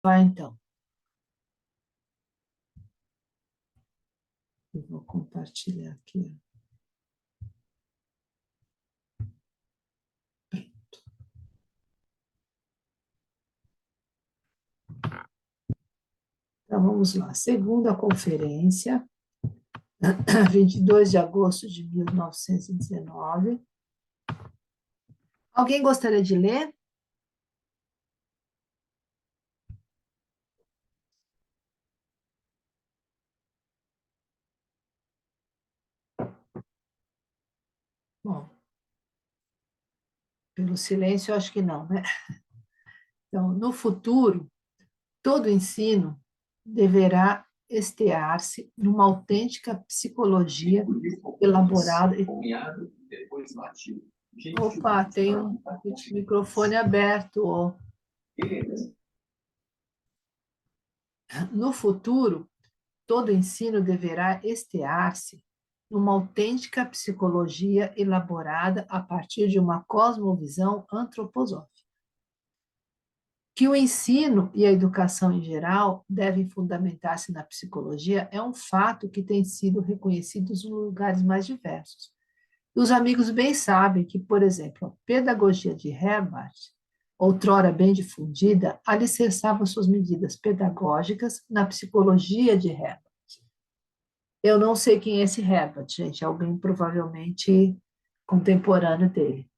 Vai então. Eu vou compartilhar aqui. Então, vamos lá. Segunda conferência, 22 de agosto de 1919. Alguém gostaria de ler? Bom, pelo silêncio, eu acho que não, né? Então, no futuro, todo ensino deverá estear-se numa autêntica psicologia elaborada. Opa, tem um microfone aberto. Ó. No futuro, todo ensino deverá estear-se numa autêntica psicologia elaborada a partir de uma cosmovisão antroposófica. Que o ensino e a educação em geral devem fundamentar-se na psicologia é um fato que tem sido reconhecido nos lugares mais diversos. Os amigos bem sabem que, por exemplo, a pedagogia de Herbart, outrora bem difundida, alicerçava suas medidas pedagógicas na psicologia de Herbart. Eu não sei quem é esse Herbert, gente, alguém provavelmente contemporâneo dele.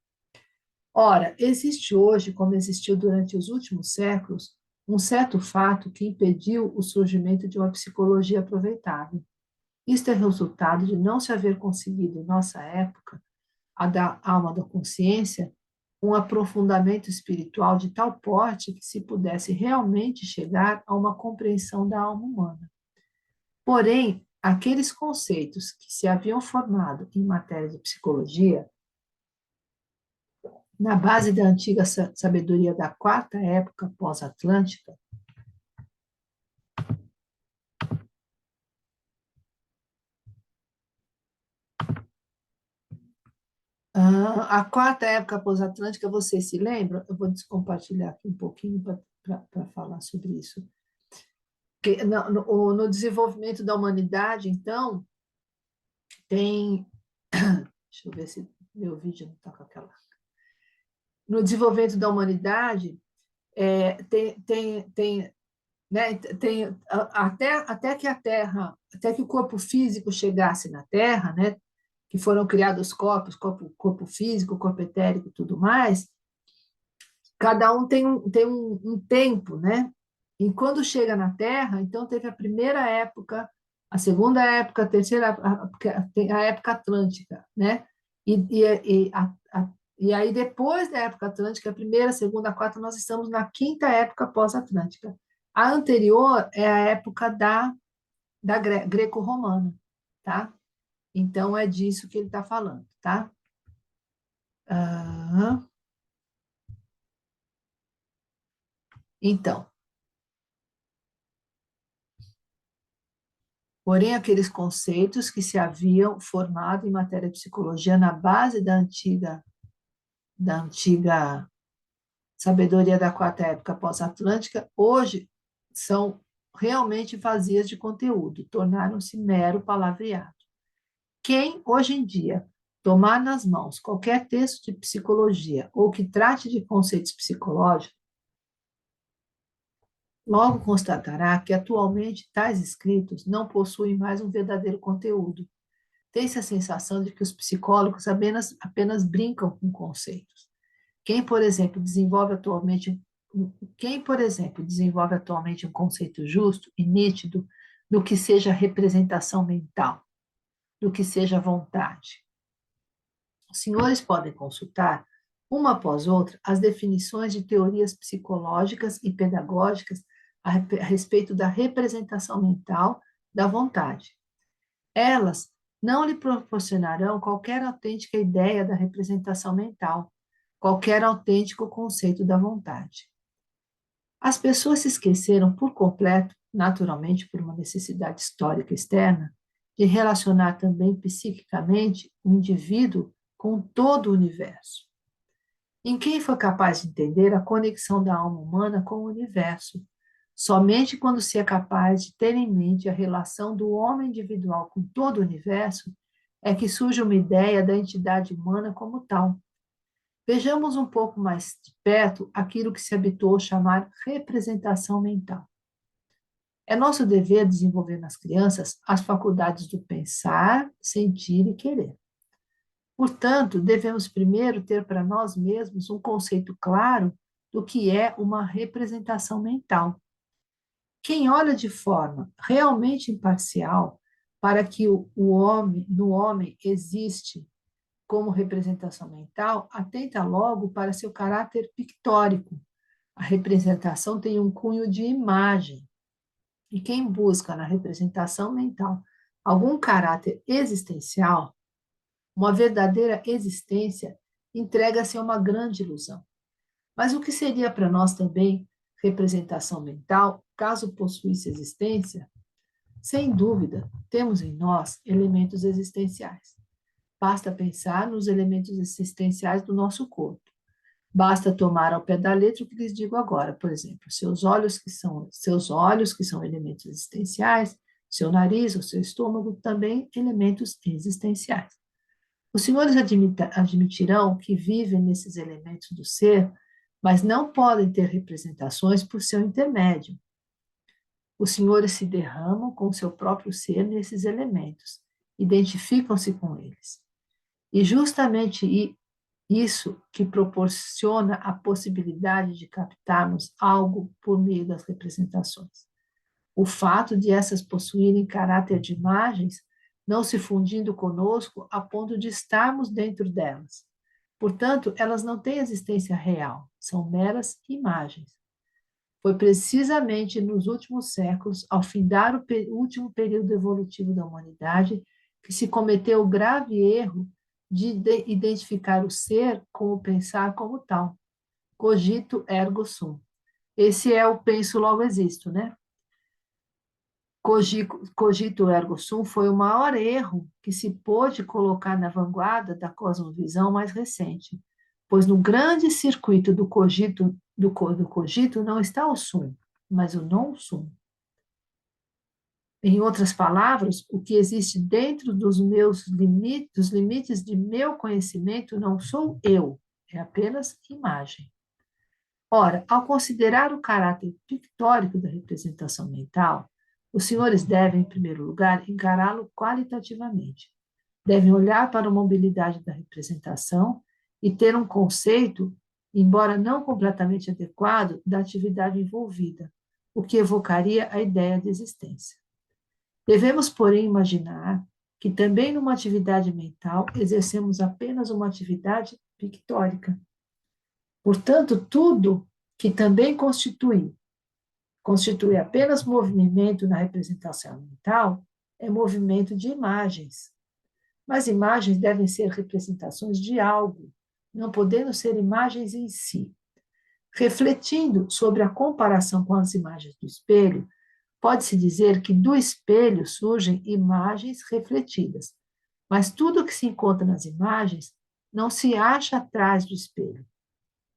Ora, existe hoje, como existiu durante os últimos séculos, um certo fato que impediu o surgimento de uma psicologia aproveitável. Isto é resultado de não se haver conseguido, em nossa época, a da alma da consciência, um aprofundamento espiritual de tal porte que se pudesse realmente chegar a uma compreensão da alma humana. Porém, aqueles conceitos que se haviam formado em matéria de psicologia, na base da antiga sabedoria da quarta época pós-atlântica, a quarta época pós-atlântica, vocês se lembram? Eu vou descompartilhar aqui um pouquinho para falar sobre isso. Que, no desenvolvimento da humanidade, então, tem. Deixa eu ver se meu vídeo não está com aquela. No desenvolvimento da humanidade, tem né, até que a Terra, até que o corpo físico chegasse na Terra, né, que foram criados os corpos, corpo físico, corpo etérico e tudo mais, cada um tem um tempo, né? E quando chega na Terra, então teve a primeira época, a segunda época, a terceira a época atlântica, né? E aí, depois da época atlântica, a primeira, a segunda, a quarta, nós estamos na quinta época pós-atlântica. A anterior é a época da greco-romana, tá? Então, é disso que ele está falando, tá? Aham. Então, porém, aqueles conceitos que se haviam formado em matéria de psicologia na base da antiga sabedoria da quarta época pós-atlântica, hoje são realmente vazias de conteúdo, tornaram-se mero palavreado. Quem, hoje em dia, tomar nas mãos qualquer texto de psicologia ou que trate de conceitos psicológicos, logo constatará que atualmente tais escritos não possuem mais um verdadeiro conteúdo. Tem-se a sensação de que os psicólogos apenas brincam com conceitos. Quem, por exemplo, desenvolve atualmente um conceito justo e nítido do que seja representação mental, do que seja vontade. Os senhores podem consultar, uma após outra, as definições de teorias psicológicas e pedagógicas a respeito da representação mental da vontade. Elas não lhe proporcionarão qualquer autêntica ideia da representação mental, qualquer autêntico conceito da vontade. As pessoas se esqueceram por completo, naturalmente por uma necessidade histórica externa, de relacionar também psiquicamente o indivíduo com todo o universo. Em quem foi capaz de entender a conexão da alma humana com o universo, Somente quando se é capaz de ter em mente a relação do homem individual com todo o universo é que surge uma ideia da entidade humana como tal. Vejamos um pouco mais de perto aquilo que se habituou a chamar representação mental. É nosso dever desenvolver nas crianças as faculdades do pensar, sentir e querer. Portanto, devemos primeiro ter para nós mesmos um conceito claro do que é uma representação mental. Quem olha de forma realmente imparcial para que o homem, no homem existe como representação mental, atenta logo para seu caráter pictórico. A representação tem um cunho de imagem. E quem busca na representação mental algum caráter existencial, uma verdadeira existência, entrega-se a uma grande ilusão. Mas o que seria para nós também representação mental, caso possuísse existência? Sem dúvida, temos em nós elementos existenciais. Basta pensar nos elementos existenciais do nosso corpo. Basta tomar ao pé da letra o que lhes digo agora, por exemplo, seus olhos que são elementos existenciais, seu nariz, o seu estômago também elementos existenciais. Os senhores admitirão que vivem nesses elementos do ser, mas não podem ter representações por seu intermédio. Os senhores se derramam com seu próprio ser nesses elementos, identificam-se com eles. E justamente isso que proporciona a possibilidade de captarmos algo por meio das representações. O fato de essas possuírem caráter de imagens, não se fundindo conosco a ponto de estarmos dentro delas. Portanto, elas não têm existência real, são meras imagens. Foi precisamente nos últimos séculos, ao findar o último período evolutivo da humanidade, que se cometeu o grave erro de identificar o ser com o pensar como tal. Cogito ergo sum. Esse é o penso logo existo, né? Cogito ergo sum foi o maior erro que se pôde colocar na vanguarda da cosmovisão mais recente, pois no grande circuito do cogito não está o sum, mas o non sum. Em outras palavras, o que existe dentro dos limites de meu conhecimento não sou eu, é apenas imagem. Ora, ao considerar o caráter pictórico da representação mental, os senhores devem, em primeiro lugar, encará-lo qualitativamente. Devem olhar para a mobilidade da representação e ter um conceito, embora não completamente adequado, da atividade envolvida, o que evocaria a ideia de existência. Devemos, porém, imaginar que também numa atividade mental exercemos apenas uma atividade pictórica. Portanto, tudo que também constitui apenas movimento na representação mental, é movimento de imagens. Mas imagens devem ser representações de algo, não podendo ser imagens em si. Refletindo sobre a comparação com as imagens do espelho, pode-se dizer que do espelho surgem imagens refletidas, mas tudo o que se encontra nas imagens não se acha atrás do espelho,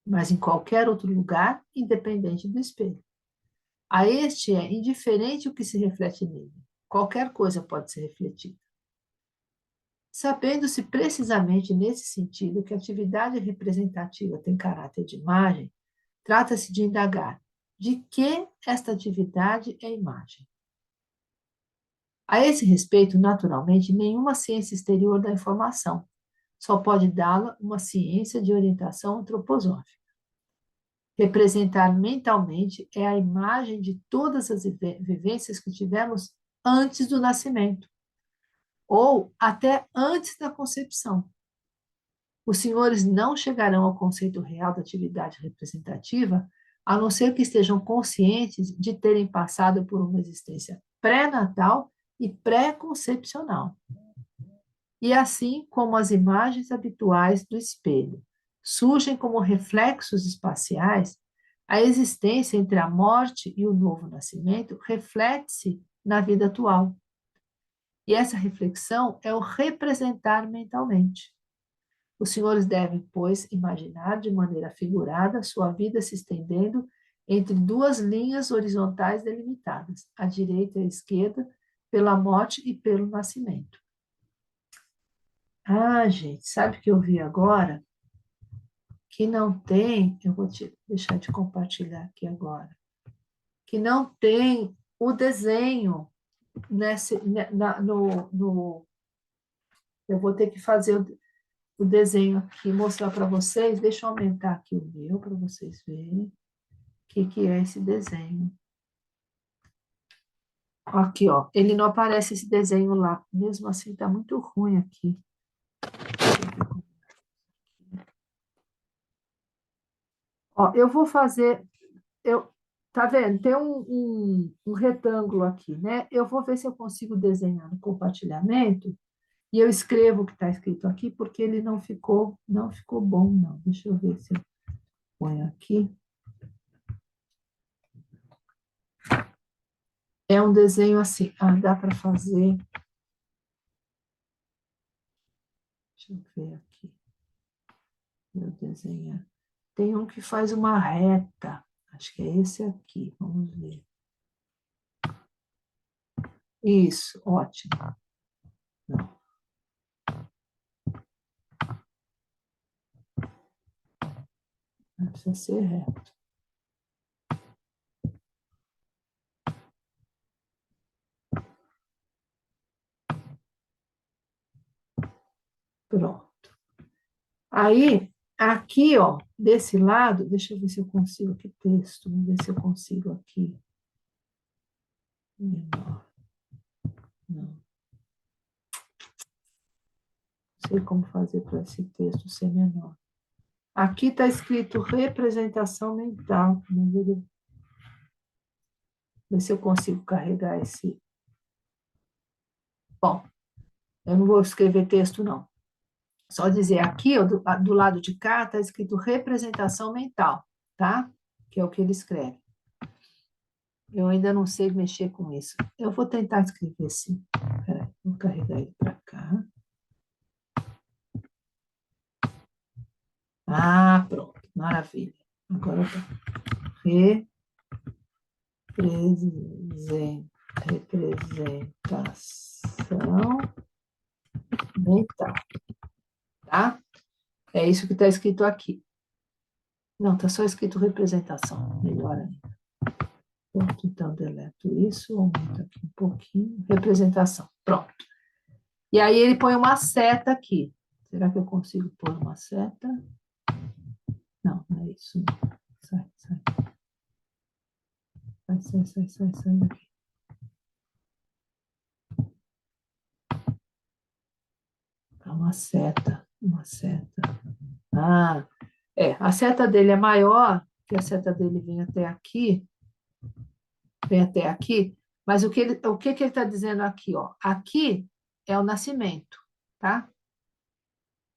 mas em qualquer outro lugar, independente do espelho. A este é indiferente o que se reflete nele. Qualquer coisa pode ser refletida. Sabendo-se precisamente nesse sentido que a atividade representativa tem caráter de imagem, trata-se de indagar de que esta atividade é imagem. A esse respeito, naturalmente, nenhuma ciência exterior da informação. Só pode dá-la uma ciência de orientação antroposófica. Representar mentalmente é a imagem de todas as vivências que tivemos antes do nascimento, ou até antes da concepção. Os senhores não chegarão ao conceito real da atividade representativa, a não ser que estejam conscientes de terem passado por uma existência pré-natal e pré-concepcional. E assim como as imagens habituais do espelho surgem como reflexos espaciais, a existência entre a morte e o novo nascimento reflete-se na vida atual. E essa reflexão é o representar mentalmente. Os senhores devem, pois, imaginar de maneira figurada sua vida se estendendo entre duas linhas horizontais delimitadas, à direita e à esquerda, pela morte e pelo nascimento. Ah, gente, sabe o que eu vi agora? Que não tem, eu vou deixar de compartilhar aqui agora, que não tem o desenho eu vou ter que fazer o desenho aqui, mostrar para vocês. Deixa eu aumentar aqui o meu para vocês verem o que é esse desenho. Aqui, ó, ele não aparece esse desenho lá. Mesmo assim, tá muito ruim aqui. Ó, eu vou fazer, tá vendo? Tem um retângulo aqui, né? Eu vou ver se eu consigo desenhar no compartilhamento e eu escrevo o que está escrito aqui, porque ele não ficou bom, não. Deixa eu ver se eu ponho aqui. É um desenho assim. Ah, dá para fazer. Deixa eu ver aqui. Eu desenhar. Tem um que faz uma reta. Acho que é esse aqui. Vamos ver. Isso, ótimo. Não. Não precisa ser reto. Pronto. Aí, aqui, ó, desse lado, deixa eu ver se eu consigo aqui texto. Vamos ver se eu consigo aqui. Menor. Não. Não sei como fazer para esse texto ser menor. Aqui está escrito representação mental. Vamos ver se eu consigo carregar esse. Bom, eu não vou escrever texto, não. Só dizer aqui, ó, do lado de cá, está escrito representação mental, tá? Que é o que ele escreve. Eu ainda não sei mexer com isso. Eu vou tentar escrever assim. Peraí, vou carregar ele para cá. Ah, pronto, maravilha. Agora tá. Representação mental, tá? É isso que está escrito aqui. Não, está só escrito representação. Melhor ainda. Pronto, então deleto isso, aumento aqui um pouquinho. Representação, pronto. E aí ele põe uma seta aqui. Será que eu consigo pôr uma seta? Não, não é isso. Não. Sai, sai. Sai daqui. Uma seta, uma seta. Ah, a seta dele é maior, que a seta dele vem até aqui, mas o que ele está dizendo aqui, ó? Aqui é o nascimento, tá?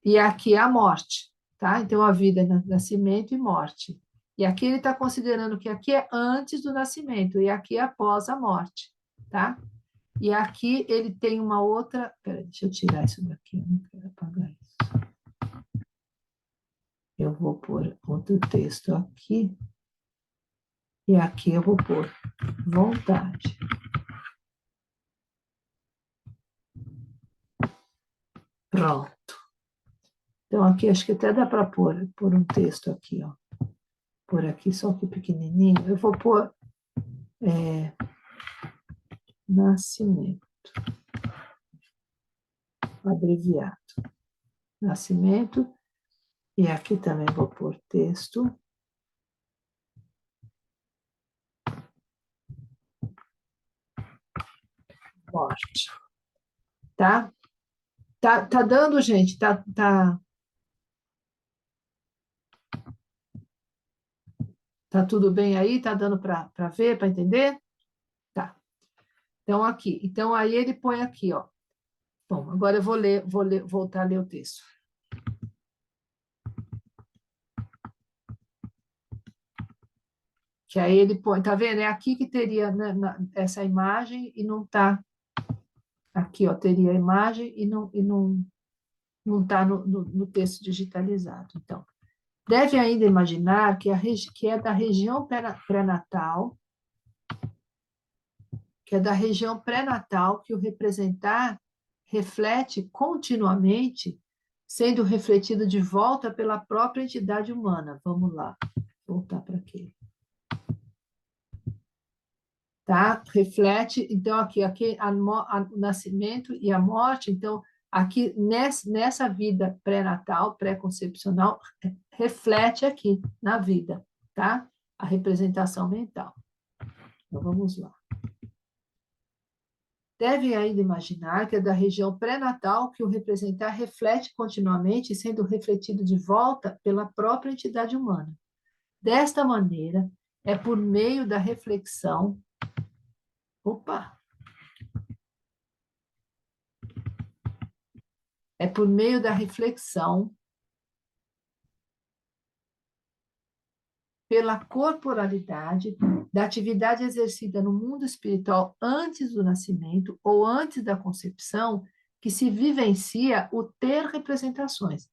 E aqui é a morte, tá? Então a vida é nascimento e morte. E aqui ele está considerando que aqui é antes do nascimento e aqui é após a morte, tá? E aqui ele tem uma outra. Peraí, deixa eu tirar isso daqui, eu não quero apagar isso. Eu vou pôr outro texto aqui. E aqui eu vou pôr vontade. Pronto. Então, aqui acho que até dá para pôr um texto aqui, ó. Por aqui, só que pequenininho. Eu vou pôr nascimento. Abreviado. Nascimento. E aqui também vou pôr texto. Morte. Tá? Tá dando, gente? Tá tudo bem aí? Tá dando para ver, para entender? Tá. Então, aqui. Então, aí ele põe aqui, ó. Bom, agora eu voltar a ler o texto. Que aí ele põe, tá vendo? É aqui que teria, né, essa imagem e não tá aqui, ó, teria a imagem e não tá no texto digitalizado. Então, Deve ainda imaginar que é da região pré-natal, que o representar reflete continuamente, sendo refletido de volta pela própria entidade humana. Vamos lá, voltar para aqui. Tá? Reflete, então, aqui o nascimento e a morte, então, aqui nessa vida pré-natal, pré-concepcional, reflete aqui na vida, tá? A representação mental. Então, vamos lá. Devem ainda imaginar que é da região pré-natal que o representar reflete continuamente, sendo refletido de volta pela própria entidade humana. Desta maneira, é por meio da reflexão. Opa! É por meio da reflexão pela corporalidade da atividade exercida no mundo espiritual antes do nascimento ou antes da concepção que se vivencia o ter representações.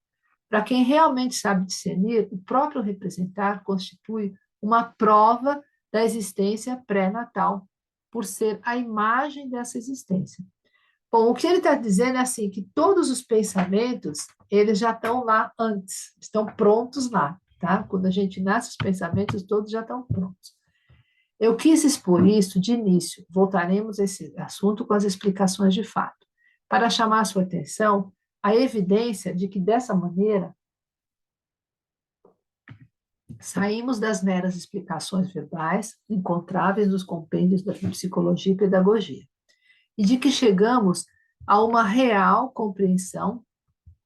Para quem realmente sabe discernir, o próprio representar constitui uma prova da existência pré-natal, por ser a imagem dessa existência. Bom, o que ele está dizendo é assim, que todos os pensamentos, eles já estão lá antes, estão prontos lá, tá? Quando a gente nasce, os pensamentos todos já estão prontos. Eu quis expor isso de início, voltaremos a esse assunto com as explicações de fato, para chamar a sua atenção a evidência de que, dessa maneira, saímos das meras explicações verbais encontráveis nos compêndios da psicologia e pedagogia, e de que chegamos a uma real compreensão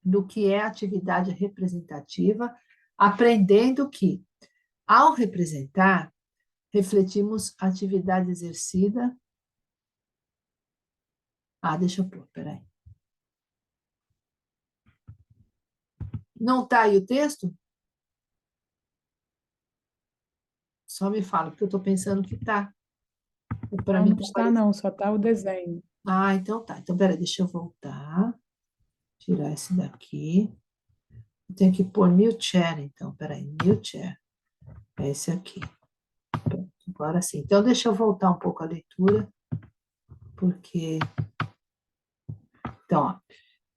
do que é atividade representativa, aprendendo que, ao representar, refletimos a atividade exercida. Deixa eu pôr, peraí. Não está aí o texto? Só me fala, porque eu estou pensando que está. Para Não, mim não está está não, só está o desenho. Então tá. Então, peraí, deixa eu voltar. Tirar esse daqui. Tem que pôr new chair, então. Peraí, new chair. É esse aqui. Pronto, agora sim. Então, deixa eu voltar um pouco a leitura, porque. Então, ó.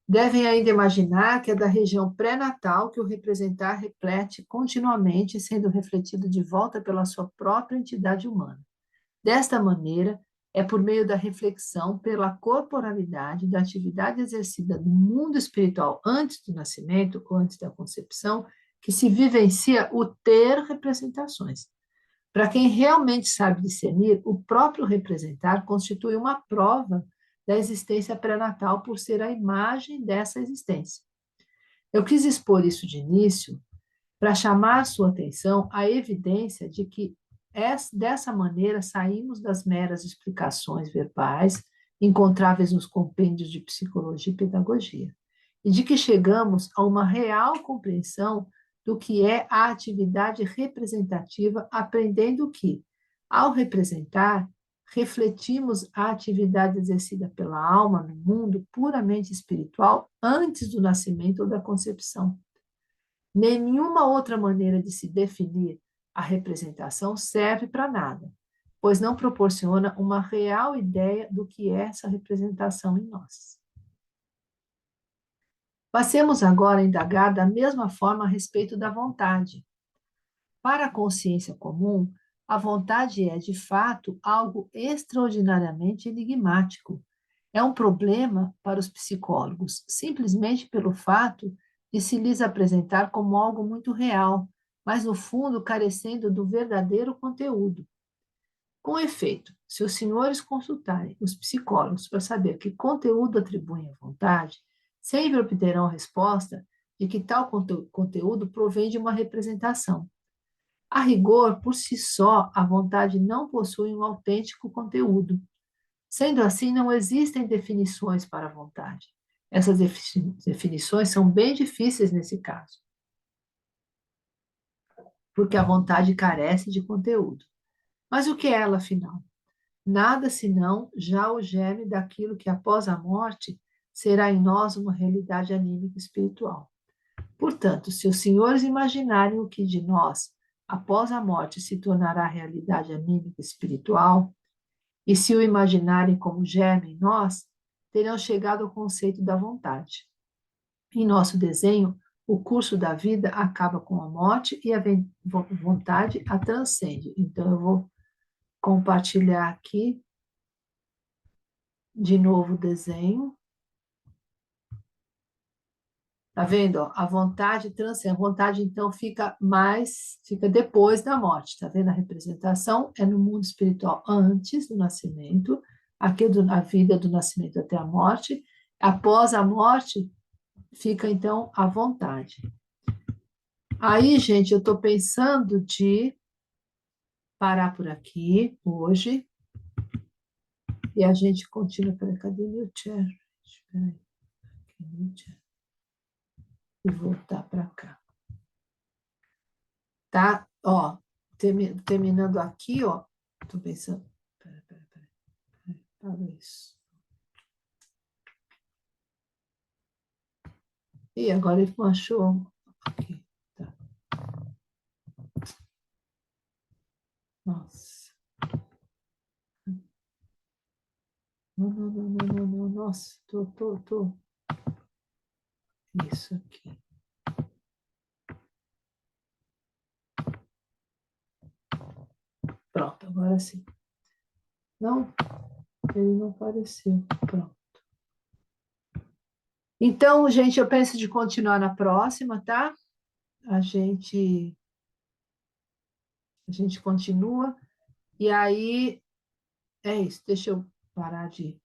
Devem ainda imaginar que é da região pré-natal que o representar reflete continuamente, sendo refletido de volta pela sua própria entidade humana. Desta maneira, é por meio da reflexão pela corporalidade da atividade exercida no mundo espiritual antes do nascimento ou antes da concepção que se vivencia o ter representações. Para quem realmente sabe discernir, o próprio representar constitui uma prova da existência pré-natal por ser a imagem dessa existência. Eu quis expor isso de início para chamar sua atenção à evidência de que dessa maneira saímos das meras explicações verbais encontráveis nos compêndios de psicologia e pedagogia, e de que chegamos a uma real compreensão do que é a atividade representativa, aprendendo que, ao representar, refletimos a atividade exercida pela alma no mundo puramente espiritual antes do nascimento ou da concepção. Nenhuma outra maneira de se definir a representação serve para nada, pois não proporciona uma real ideia do que é essa representação em nós. Passemos agora a indagar da mesma forma a respeito da vontade. Para a consciência comum, a vontade é, de fato, algo extraordinariamente enigmático. É um problema para os psicólogos, simplesmente pelo fato de se lhes apresentar como algo muito real, mas, no fundo, carecendo do verdadeiro conteúdo. Com efeito, se os senhores consultarem os psicólogos para saber que conteúdo atribuem à vontade, sempre obterão a resposta de que tal conteúdo provém de uma representação. A rigor, por si só, a vontade não possui um autêntico conteúdo. Sendo assim, não existem definições para a vontade. Essas definições são bem difíceis nesse caso, porque a vontade carece de conteúdo. Mas o que é ela, afinal? Nada senão já o germe daquilo que, após a morte, será em nós uma realidade anímica espiritual. Portanto, se os senhores imaginarem o que de nós, após a morte, se tornará realidade anímica espiritual, e se o imaginarem como germe em nós, terão chegado ao conceito da vontade. Em nosso desenho, o curso da vida acaba com a morte e a vontade a transcende. Então, eu vou compartilhar aqui de novo o desenho. Tá vendo? Ó? A vontade transcende. A vontade, então, fica depois da morte. Tá vendo? A representação é no mundo espiritual antes do nascimento, aqui a vida do nascimento até a morte. Após a morte, fica, então, a vontade. Aí, gente, eu estou pensando de parar por aqui hoje e a gente continua. Peraí, cadê meu chair? Espera aí. Aqui, meu chair. E voltar para cá. Tá? Ó, terminando aqui, ó. Tô pensando. Peraí. Para isso. E agora ele achou. Aqui. Tá. Nossa. Não. Nossa, tô. Isso aqui. Pronto, agora sim. Não, ele não apareceu. Pronto. Então, gente, eu penso de continuar na próxima, tá? A gente continua. E aí, é isso. Deixa eu parar de